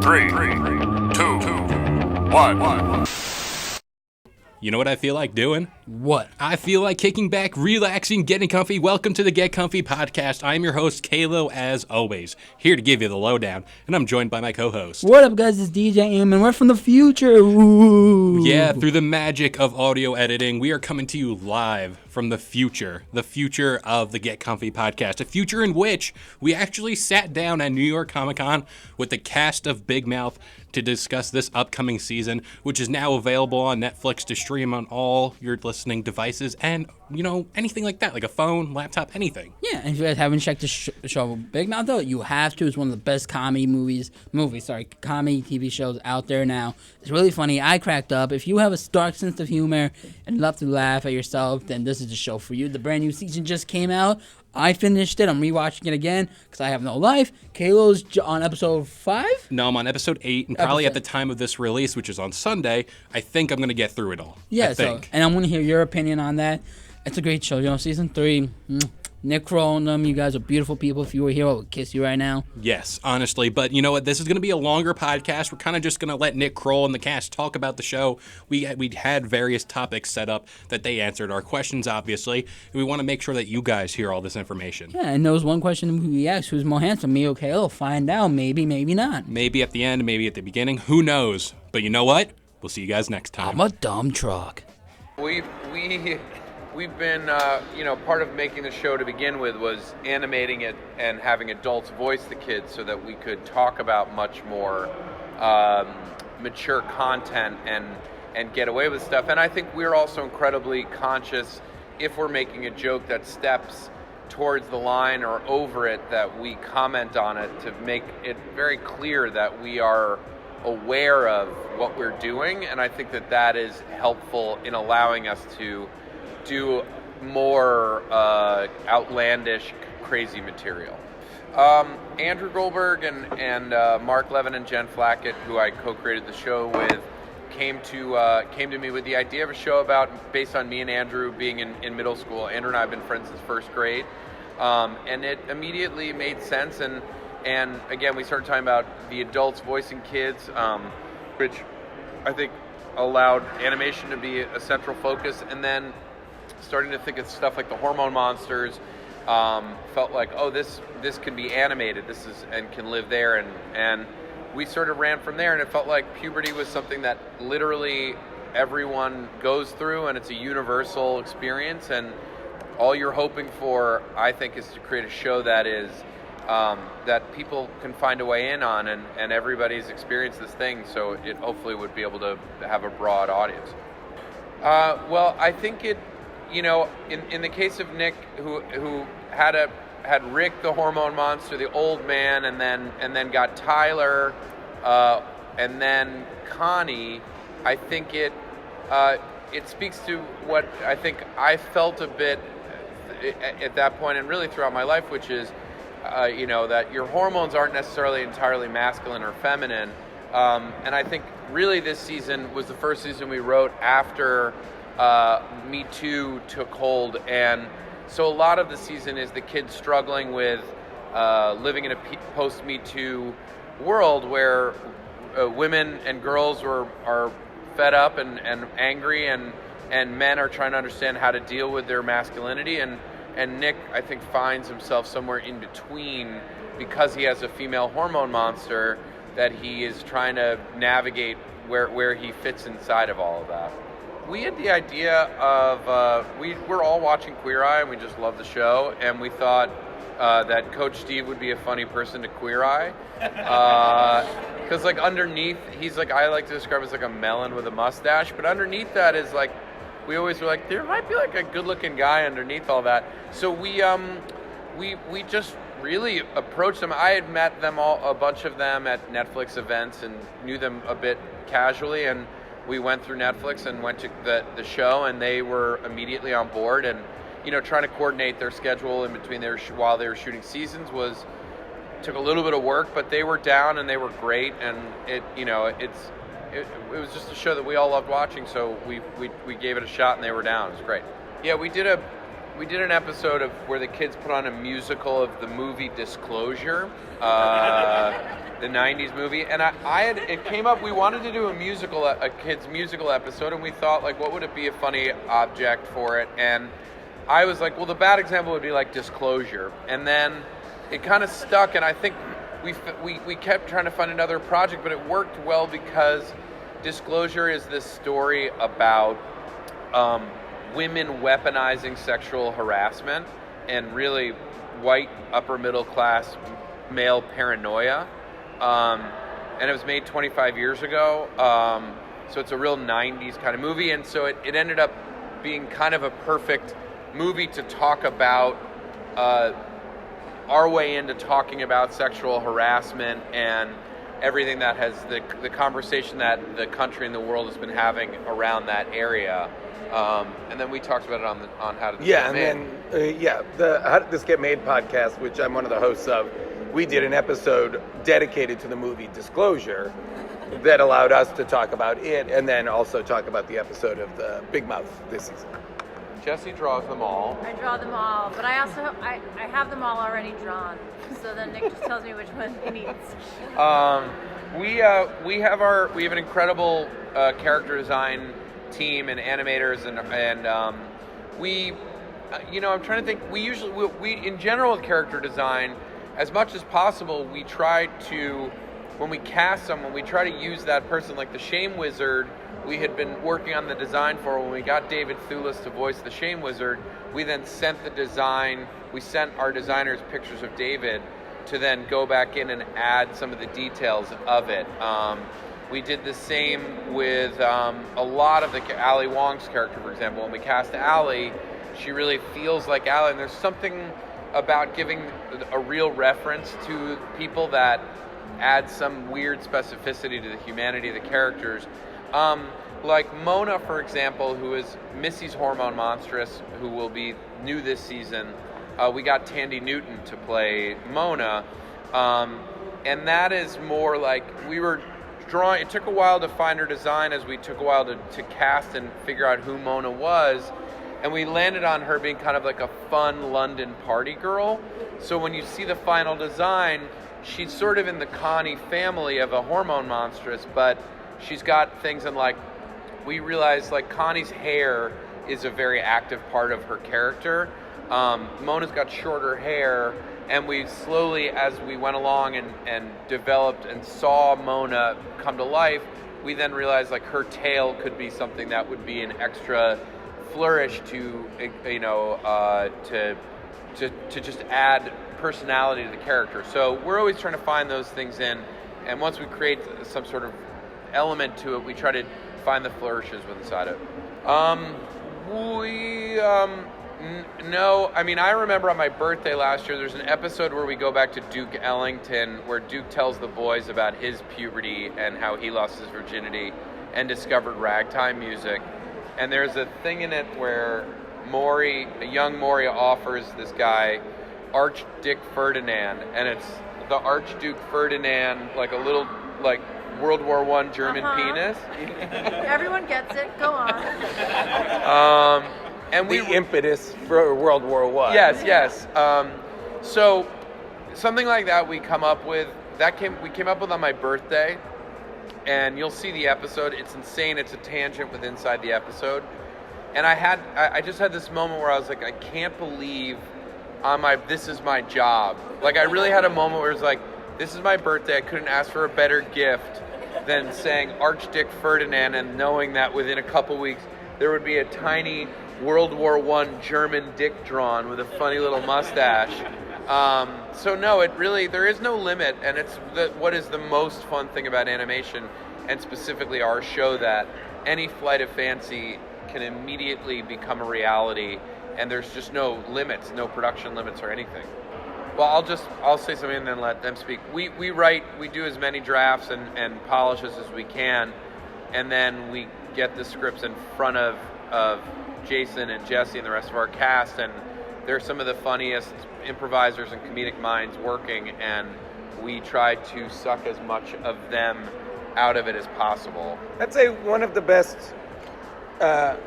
3, 2, 1. You know what I feel like doing? What? I feel like kicking back, relaxing, getting comfy. Welcome to the Get Comfy podcast. I'm your host, Kalo, as always, here to give you the lowdown, and I'm joined by my co-host. What up, guys? It's DJ AIM, and we're from the future. Ooh. Yeah, through the magic of audio editing, we are coming to you live from the future of the Get Comfy podcast, a future in which we actually sat down at New York Comic Con with the cast of BIGMOUTH to discuss this upcoming season, which is now available on Netflix to stream on all your listening devices and, you know, anything like that, like a phone, laptop, anything. Yeah, and if you guys haven't checked the show BIGMOUTH, though, you have to. It's one of the best comedy TV shows out there now. It's really funny. I cracked up. If you have a dark sense of humor and love to laugh at yourself, then this is the show for you. The brand new season just came out. I finished it. I'm rewatching it again because I have no life. Kalo's on episode 5? No, I'm on episode 8, and probably at the time of this release, which is on Sunday, I think I'm going to get through it all. Yeah, and I'm going to hear your opinion on that. It's a great show. You know, season 3, Nick Kroll and them, you guys are beautiful people. If you were here, I would kiss you right now. Yes, honestly. But you know what? This is going to be a longer podcast. We're kind of just going to let Nick Kroll and the cast talk about the show. We had various topics set up that they answered our questions, obviously. And we want to make sure that you guys hear all this information. Yeah, and there was one question we asked, who's more handsome, me or Kalo? Find out. Maybe, maybe not. Maybe at the end, maybe at the beginning. Who knows? But you know what? We'll see you guys next time. I'm a dumb truck. We've been, part of making the show to begin with was animating it and having adults voice the kids so that we could talk about much more mature content and get away with stuff. And I think we're also incredibly conscious if we're making a joke that steps towards the line or over it, that we comment on it to make it very clear that we are aware of what we're doing. And I think that is helpful in allowing us to do more outlandish, crazy material. Andrew Goldberg and Mark Levin and Jen Flackett, who I co-created the show with, came to me with the idea of a show based on me and Andrew being in middle school. Andrew and I have been friends since first grade, and it immediately made sense. And again, we started talking about the adults voicing kids, which I think allowed animation to be a central focus, and then starting to think of stuff like the hormone monsters, felt like, oh, this can be animated, and can live there, and we sort of ran from there, and it felt like puberty was something that literally everyone goes through, and it's a universal experience, and all you're hoping for, I think, is to create a show that is that people can find a way in on, and everybody's experienced this thing, so it hopefully would be able to have a broad audience. Well, I think it, in the case of Nick, who had Rick the hormone monster, the old man, and then got Tyler, and then Connie, I think it speaks to what I think I felt a bit at that point, and really throughout my life, which is that your hormones aren't necessarily entirely masculine or feminine, and I think really this season was the first season we wrote after Me Too took hold, and so a lot of the season is the kids struggling with living in a post-Me Too world where women and girls are fed up and angry, and men are trying to understand how to deal with their masculinity, and Nick, I think, finds himself somewhere in between because he has a female hormone monster that he is trying to navigate where he fits inside of all of that. We had the idea of, we're all watching Queer Eye, and we just love the show, and we thought that Coach Steve would be a funny person to Queer Eye. Because, underneath, he's I like to describe as a melon with a mustache, but underneath that is, we always were there might be, a good-looking guy underneath all that. So we just really approached them. I had met them a bunch of them at Netflix events and knew them a bit casually, and we went through Netflix and went to the show, and they were immediately on board. And trying to coordinate their schedule in between while they were shooting seasons took a little bit of work, but they were down and they were great. And it was just a show that we all loved watching, so we gave it a shot, and they were down. It was great. Yeah, we did we did an episode of where the kids put on a musical of the movie Disclosure, the 90s movie, and it came up, we wanted to do a kids musical episode, and we thought, like, what would it be a funny object for it? And I was like, well, the bad example would be like Disclosure. And then it kind of stuck, and I think we kept trying to find another project, but it worked well because Disclosure is this story about women weaponizing sexual harassment and really white upper middle class male paranoia. And it was made 25 years ago. So it's a real 90s kind of movie. And so it ended up being kind of a perfect movie to talk about our way into talking about sexual harassment and everything that has the conversation that the country and the world has been having around that area. And then we talked about it on How Did This Get Made. The How Did This Get Made podcast, which I'm one of the hosts of, we did an episode dedicated to the movie Disclosure that allowed us to talk about it and then also talk about the episode of the Big Mouth this season. Jesse draws them all. I draw them all, but I also I have them all already drawn. So then Nick just tells me which one he needs. We have an incredible character design team and animators and we I'm trying to think. We in general with character design, as much as possible, we try to, when we cast someone, we try to use that person. Like the Shame Wizard, we had been working on the design for. When we got David Thewlis to voice the Shame Wizard, we then sent the design. We sent our designers pictures of David to then go back in and add some of the details of it. We did the same with a lot of Ali Wong's character, for example. When we cast Ali, she really feels like Ali, and there's something about giving a real reference to people that adds some weird specificity to the humanity of the characters. Like Mona, for example, who is Missy's hormone monstress, who will be new this season. We got Tandy Newton to play Mona, and that is more like we were drawing. It took a while to find her design, as we took a while to cast and figure out who Mona was. And we landed on her being kind of like a fun London party girl. So when you see the final design, she's sort of in the Connie family of a hormone monstress, but she's got things in, like, we realized like Connie's hair is a very active part of her character. Mona's got shorter hair, and we slowly, as we went along and developed and saw Mona come to life, we then realized like her tail could be something that would be an extra flourish to just add personality to the character. So we're always trying to find those things in, and once we create some sort of element to it, we try to find the flourishes inside it. No, I mean, I remember on my birthday last year, there's an episode where we go back to Duke Ellington, where Duke tells the boys about his puberty and how he lost his virginity and discovered ragtime music. And there's a thing in it where a young Maury offers this guy Archduke Ferdinand, and it's the Archduke Ferdinand, like a little, like, World War I German penis. Everyone gets it. Go on. And the impetus for World War I. Yes. So something like that we came up with on my birthday. And you'll see the episode. It's insane. It's a tangent with inside the episode. And I just had this moment where I was like, I can't believe this is my job. Like, I really had a moment where it was like, this is my birthday. I couldn't ask for a better gift than saying Archduke Ferdinand and knowing that within a couple weeks there would be a tiny World War I German dick drawn with a funny little mustache. So no, there is no limit, and it's what is the most fun thing about animation, and specifically our show, that any flight of fancy can immediately become a reality, and there's just no limits, no production limits or anything. Well, I'll say something and then let them speak. We do as many drafts and polishes as we can, and then we get the scripts in front of Jason and Jesse and the rest of our cast, and they're some of the funniest improvisers and comedic minds working, and we try to suck as much of them out of it as possible. I'd say one of the best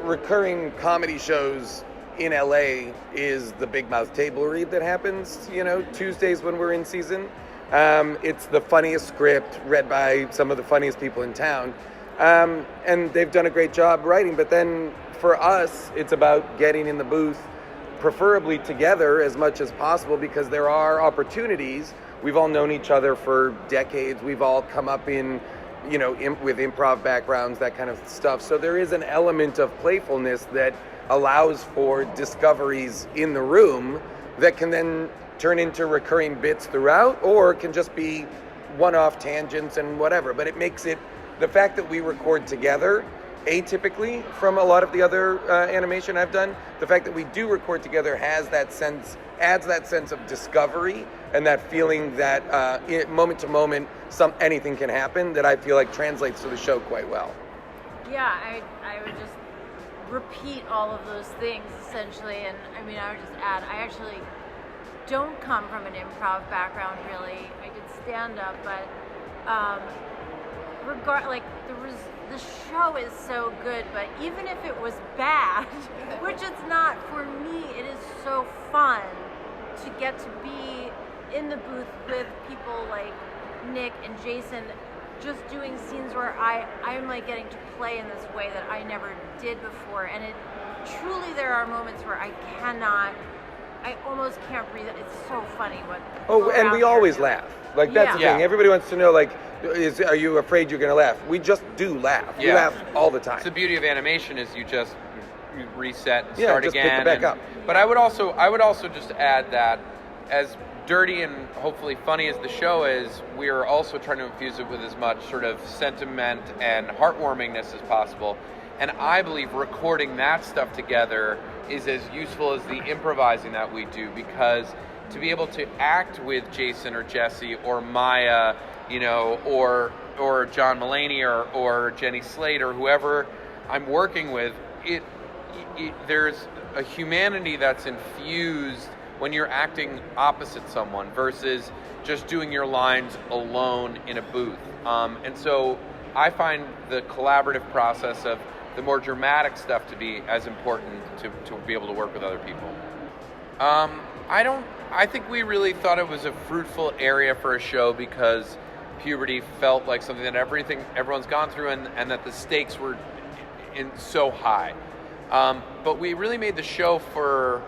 recurring comedy shows in LA is the Big Mouth table read that happens, Tuesdays when we're in season. It's the funniest script read by some of the funniest people in town. And they've done a great job writing. But then for us, it's about getting in the booth, preferably together as much as possible, because there are opportunities. We've all known each other for decades. We've all come up in, with improv backgrounds, that kind of stuff. So there is an element of playfulness that allows for discoveries in the room that can then turn into recurring bits throughout, or can just be one-off tangents and whatever. But it makes it, the fact that we record together, atypically from a lot of the other animation I've done, the fact that we do record together adds that sense of discovery and that feeling that moment to moment, anything can happen, that I feel like translates to the show quite well. Yeah, I would just repeat all of those things essentially, and I would just add, I actually don't come from an improv background really. I did stand up, but the show is so good, but even if it was bad, which it's not for me, it is so fun to get to be in the booth with people like Nick and Jason, just doing scenes where I'm like getting to play in this way that I never did before. And it truly, there are moments where I almost can't breathe. It's so funny what. Oh, and we always laugh. Like, that's the thing. Everybody wants to know, like, are you afraid you're going to laugh? We just do laugh. We laugh all the time. It's the beauty of animation is you just reset and start just again. Pick it back up. But I would also just add that as dirty and hopefully funny as the show is, we are also trying to infuse it with as much sort of sentiment and heartwarmingness as possible. And I believe recording that stuff together is as useful as the improvising that we do, because to be able to act with Jason or Jesse or Maya, or John Mulaney or Jenny Slate or whoever I'm working with, there's a humanity that's infused when you're acting opposite someone versus just doing your lines alone in a booth. And so I find the collaborative process of the more dramatic stuff to be as important to be able to work with other people. I think we really thought it was a fruitful area for a show because puberty felt like something that everyone's gone through, and that the stakes were so high. But we really made the show for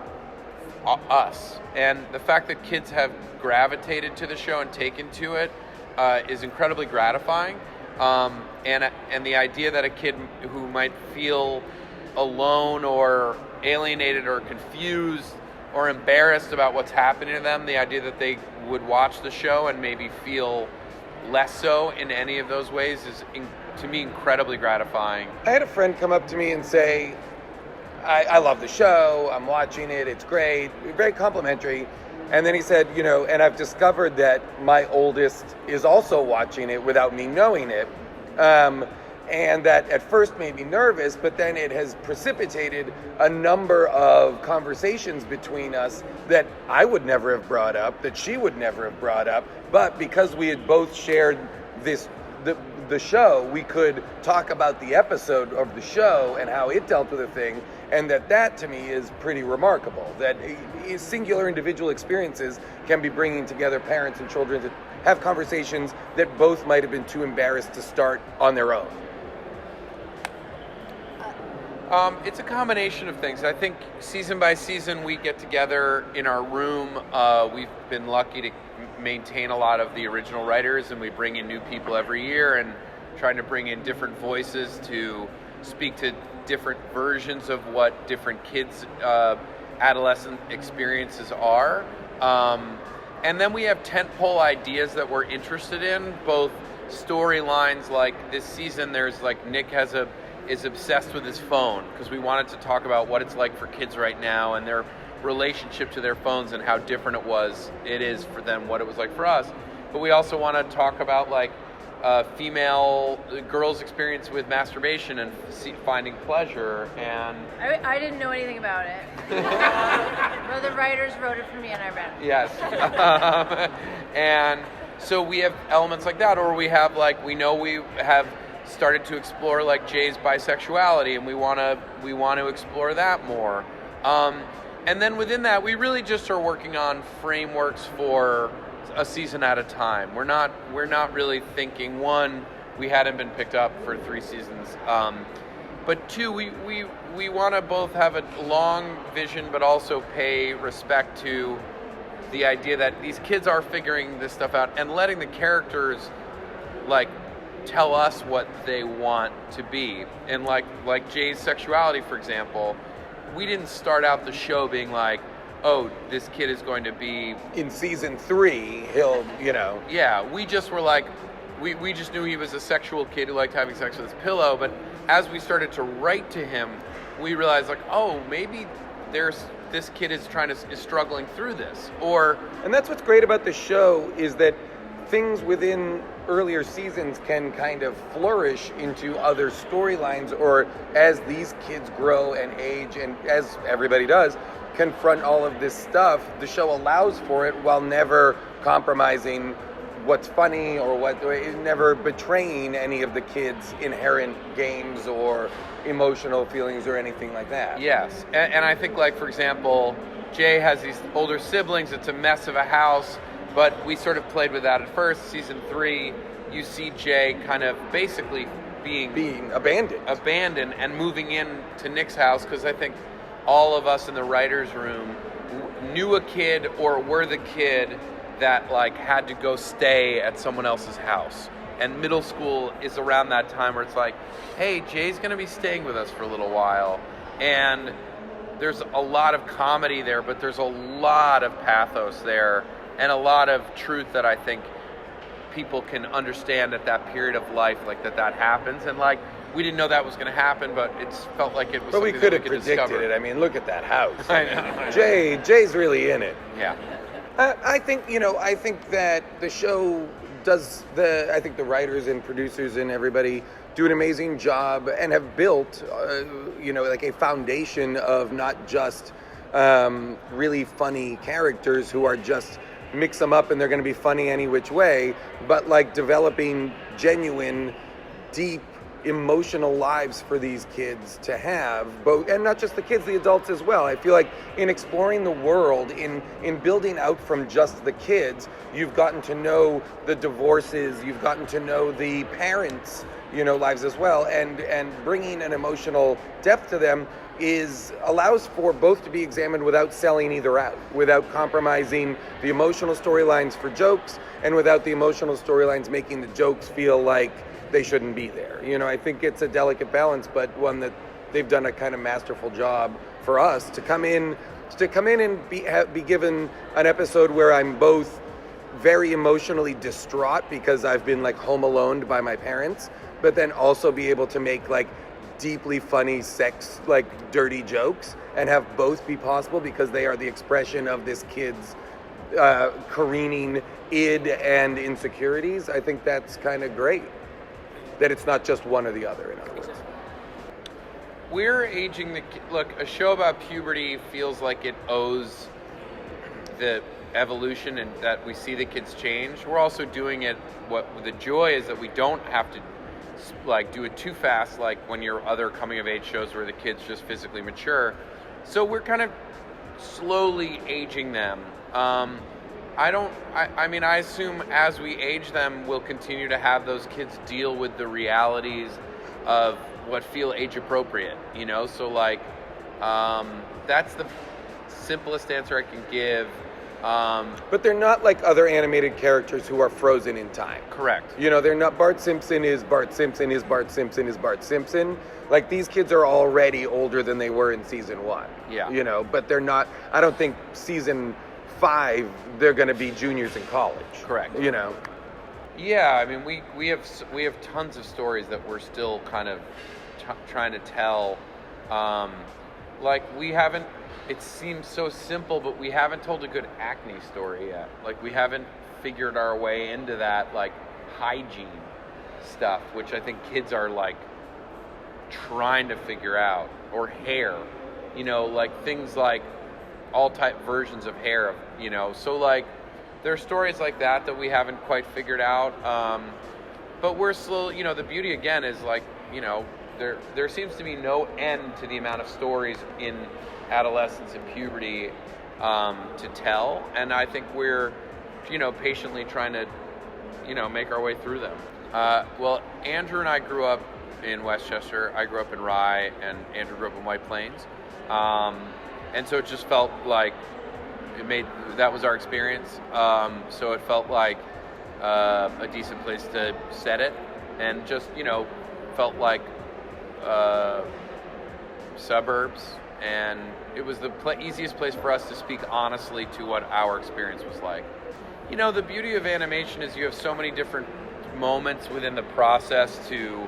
us, and the fact that kids have gravitated to the show and taken to it is incredibly gratifying. And the idea that a kid who might feel alone or alienated or confused or embarrassed about what's happening to them, the idea that they would watch the show and maybe feel less so in any of those ways is, to me, incredibly gratifying. I had a friend come up to me and say, I love the show, I'm watching it, it's great, very complimentary. And then he said, and I've discovered that my oldest is also watching it without me knowing it. And that at first made me nervous, but then it has precipitated a number of conversations between us that I would never have brought up, that she would never have brought up. But because we had both shared the show, we could talk about the episode of the show and how it dealt with a thing. And that to me is pretty remarkable, that singular individual experiences can be bringing together parents and children to have conversations that both might have been too embarrassed to start on their own. It's a combination of things. I think season by season we get together in our room. We've been lucky to maintain a lot of the original writers, and we bring in new people every year and trying to bring in different voices to speak to different versions of what different kids' adolescent experiences are. And then we have tentpole ideas that we're interested in, both storylines. Like this season, there's like Nick is obsessed with his phone because we wanted to talk about what it's like for kids right now and their relationship to their phones and how different it is for them, what it was like for us. But we also want to talk about like female girls' experience with masturbation and finding pleasure. And I didn't know anything about it. But the writers wrote it for me and I read it. Yes. And so we have elements like that, or we have like, we have started to explore like Jay's bisexuality, and we want to explore that more. And then within that, we really just are working on frameworks for a season at a time. We're not really thinking, one, we hadn't been picked up for 3 seasons, but two, we want to both have a long vision, but also pay respect to the idea that these kids are figuring this stuff out and letting the characters like tell us what they want to be. And like Jay's sexuality, for example, we didn't start out the show being like, oh, this kid is going to be... In season 3, he'll, Yeah, we just were like, we just knew he was a sexual kid who liked having sex with his pillow, but as we started to write to him, we realized like, oh, maybe this kid is struggling through this, or... And that's what's great about the show, is that things within earlier seasons can kind of flourish into other storylines, or as these kids grow and age, and as everybody does, confront all of this stuff, the show allows for it while never compromising what's funny or never betraying any of the kids' inherent games or emotional feelings or anything like that. Yes, and I think, like, for example, Jay has these older siblings, it's a mess of a house, but we sort of played with that at first. Season 3, you see Jay kind of basically being abandoned and moving in to Nick's house, because I think all of us in the writer's room knew a kid or were the kid that like had to go stay at someone else's house. And middle school is around that time where it's like, hey, Jay's going to be staying with us for a little while. And there's a lot of comedy there, but there's a lot of pathos there and a lot of truth that I think people can understand at that period of life, like that happens. And like, we didn't know that was going to happen, but it felt like it was. But we could have predicted discover. it. I mean, look at that house. I know. Jay's really in it. Yeah. I think that the show does I think the writers and producers and everybody do an amazing job and have built, like a foundation of not just really funny characters who are just mix them up and they're going to be funny any which way, but like developing genuine, deep, emotional lives for these kids to have, both, and not just the kids, the adults as well. I feel like in exploring the world, in building out from just the kids, you've gotten to know the divorces, you've gotten to know the parents, lives as well, and bringing an emotional depth to them allows for both to be examined without selling either out, without compromising the emotional storylines for jokes, and without the emotional storylines making the jokes feel like they shouldn't be there. I think it's a delicate balance, but one that they've done a kind of masterful job for us to come in and be given an episode where I'm both very emotionally distraught because I've been like home alone by my parents, but then also be able to make like deeply funny sex, like dirty jokes, and have both be possible because they are the expression of this kid's careening id and insecurities. I think that's kind of great. That it's not just one or the other, in other words. We're aging look, a show about puberty feels like it owes the evolution and that we see the kids change. We're also doing it, what the joy is that we don't have to like do it too fast, like when your other coming of age shows where the kids just physically mature. So we're kind of slowly aging them. I assume as we age them, we'll continue to have those kids deal with the realities of what feel age appropriate, So like, that's the simplest answer I can give. But they're not like other animated characters who are frozen in time. Correct. They're not Bart Simpson is Bart Simpson is Bart Simpson is Bart Simpson. Like, these kids are already older than they were in season 1. Yeah. But they're not, I don't think season 5, they're going to be juniors in college. Correct. Yeah, I mean, we have tons of stories that we're still kind of trying to tell. We haven't, it seems so simple, but we haven't told a good acne story yet. Like, we haven't figured our way into that, like, hygiene stuff, which I think kids are, like, trying to figure out. Or hair. Like, things like all type versions of hair, So, like, there are stories like that we haven't quite figured out. But we're still, the beauty, again, is, like, there seems to be no end to the amount of stories in adolescence and puberty to tell, and I think we're, patiently trying to, make our way through them. Well, Andrew and I grew up in Westchester. I grew up in Rye, and Andrew grew up in White Plains, and so it just felt like that was our experience. So it felt like a decent place to set it, and just felt like suburbs, and it was the easiest place for us to speak honestly to what our experience was like. The beauty of animation is you have so many different moments within the process to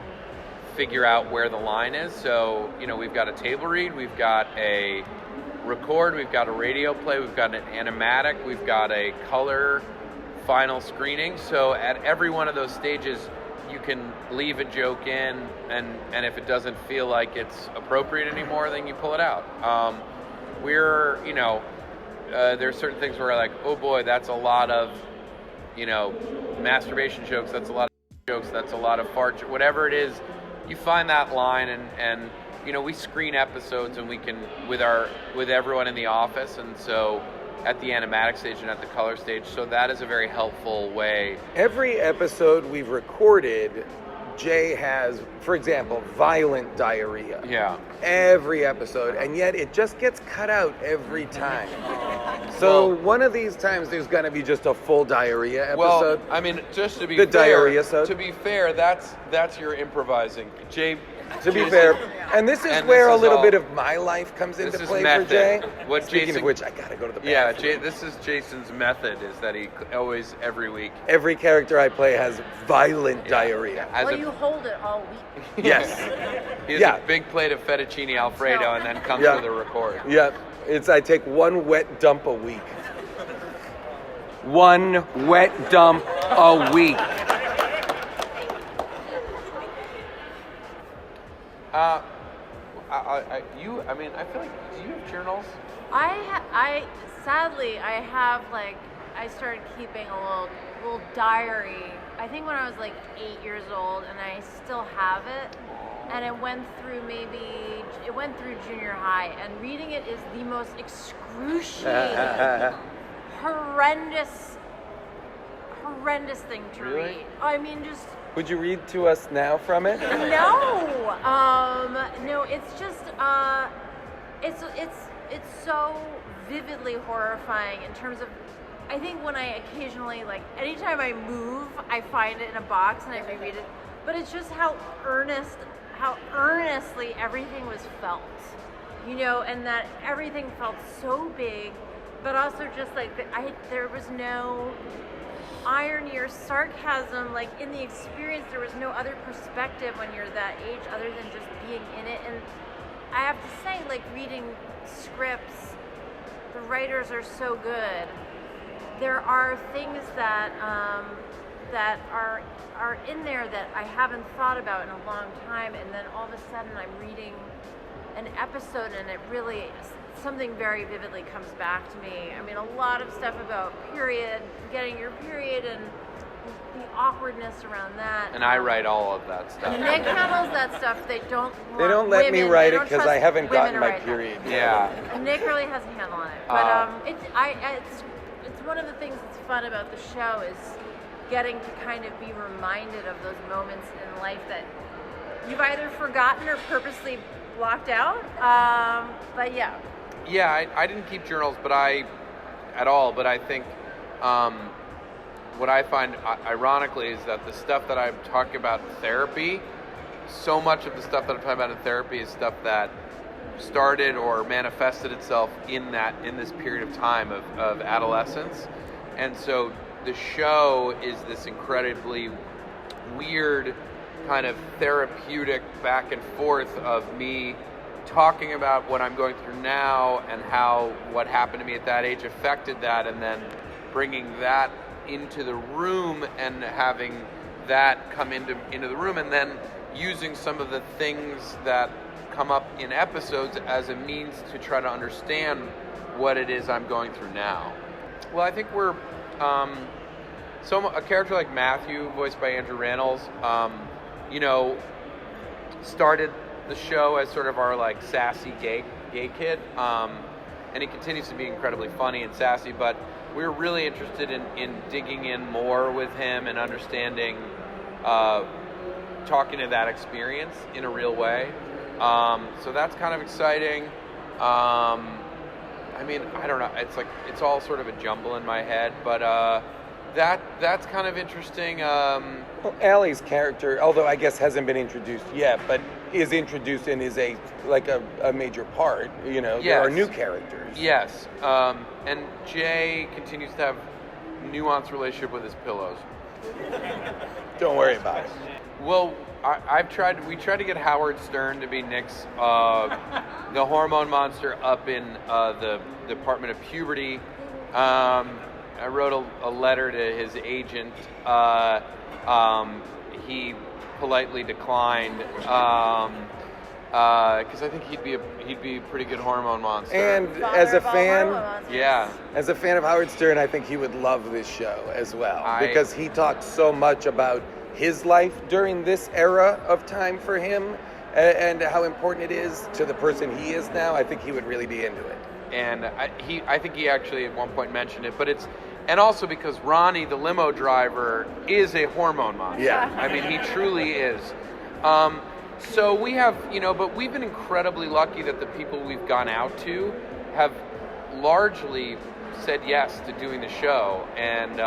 figure out where the line is. So, we've got a table read, we've got a record, we've got a radio play, we've got an animatic, we've got a color final screening. So at every one of those stages, you can leave a joke in, and if it doesn't feel like it's appropriate anymore, then you pull it out. There's certain things where like, oh boy, that's a lot of, masturbation jokes, that's a lot of jokes, that's a lot of fart jokes, whatever it is, you find that line, and we screen episodes, and we can, with everyone in the office, and so at the animatic stage and at the color stage, so that is a very helpful way. Every episode we've recorded, Jay has, for example, violent diarrhea. Yeah. Every episode, and yet it just gets cut out every time. So one of these times there's going to be just a full diarrhea episode. Well, I mean, just to be the fair, diarrhea-sode. To be fair, that's your improvising, Jay. To be fair, and this is where a little bit of my life comes into play for Jay. Speaking of which, I gotta go to the bathroom. Yeah, this is Jason's method, is that he always, every week. Every character I play has violent diarrhea. You hold it all week. Yes. He has a big plate of fettuccine Alfredo and then comes with a record. Yep. I take one wet dump a week. One wet dump a week. I feel like, do you have journals? Sadly, I started keeping a little diary. I think when I was like 8 years old, and I still have it. And it went through junior high, and reading it is the most excruciating, horrendous thing to read. I mean, just. Would you read to us now from it? No, it's just, it's so vividly horrifying in terms of, I think when I occasionally, anytime I move, I find it in a box and I reread it, but it's just how earnestly everything was felt, and that everything felt so big, but also just there was no irony or sarcasm, in the experience. There was no other perspective when you're that age other than just being in it. And I have to say, reading scripts, the writers are so good. There are things that are in there that I haven't thought about in a long time, and then all of a sudden I'm reading an episode and it really, something very vividly comes back to me. I mean, a lot of stuff about getting your period, and the awkwardness around that. And I write all of that stuff. Nick handles that stuff. They don't let me write it because I haven't gotten my period yet. Yeah. Nick really has a handle on it. But it's one of the things that's fun about the show is getting to kind of be reminded of those moments in life that you've either forgotten or purposely blocked out. But yeah. Yeah, I didn't keep journals, but I think what I find ironically is that the stuff that I'm talking about in therapy, so much of the stuff that I'm talking about in therapy is stuff that started or manifested itself in this period of time of adolescence. And so the show is this incredibly weird kind of therapeutic back and forth of me talking about what I'm going through now and how what happened to me at that age affected that, and then bringing that into the room and having that come into the room, and then using some of the things that come up in episodes as a means to try to understand what it is I'm going through now. Well, I think we're a character like Matthew, voiced by Andrew Rannells, started the show as sort of our like sassy gay kid, and he continues to be incredibly funny and sassy. But we're really interested in digging in more with him and understanding, talking to that experience in a real way. So that's kind of exciting. I mean, I don't know. It's like it's all sort of a jumble in my head, but that's kind of interesting. Well, Allie's character, although I guess hasn't been introduced yet, but is introduced and is a major part. You know, Yes. there are new characters. Yes, and Jay continues to have nuanced relationship with his pillows. Don't worry about it. Well, we tried to get Howard Stern to be Nick's, the hormone monster up in the Department of Puberty. I wrote a letter to his agent. He politely declined because I think he'd be a pretty good hormone monster. And Father as a of all fan, hormones. yeah, as a fan of Howard Stern, I think he would love this show as well, I- because he talks so much about his life during this era of time for him and how important it is to the person he is now. I think he would really be into it. and I think he actually at one point mentioned it, but and also because Ronnie, the limo driver, is a hormone monster. Yeah. I mean, he truly is. So we have, but we've been incredibly lucky that the people we've gone out to have largely said yes to doing the show, and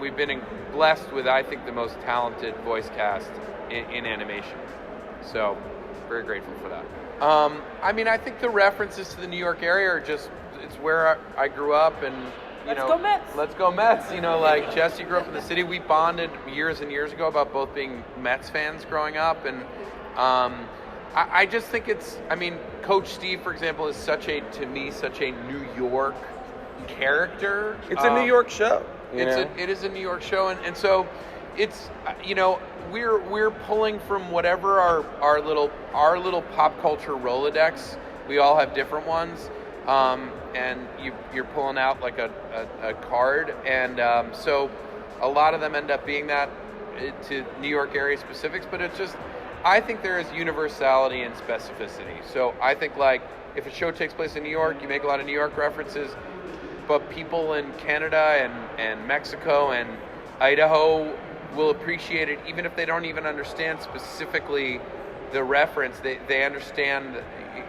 we've been blessed with, I think, the most talented voice cast in animation. So very grateful for that. I mean, I think the references to the New York area are just, it's where I grew up, and Let's go Mets. Let's go Mets. Like Jesse grew up in the city. We bonded years and years ago about both being Mets fans growing up, and I just think Coach Steve, for example, is such a New York character. It's a New York show. It is a New York show, and so it's we're pulling from whatever our little pop culture Rolodex. We all have different ones, and you're pulling out like a card, and so a lot of them end up being that to New York area specifics. But it's just, I think there is universality and specificity. So I think like if a show takes place in New York, you make a lot of New York references. But people in Canada and Mexico and Idaho will appreciate it, even if they don't even understand specifically the reference. They understand.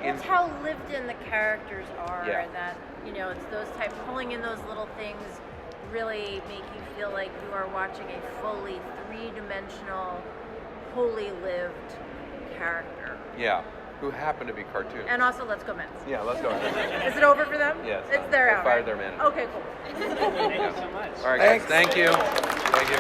That's how lived in the characters are. Yeah. That it's those type, pulling in those little things really make you feel like you are watching a fully three-dimensional, wholly lived character. Yeah, who happen to be cartoons. And also, let's go Mets. Yeah, let's go. Is it over for them? Yes. It's their They out. fired Right? their manager. Okay, cool. All right, guys. Thank you. Thank you.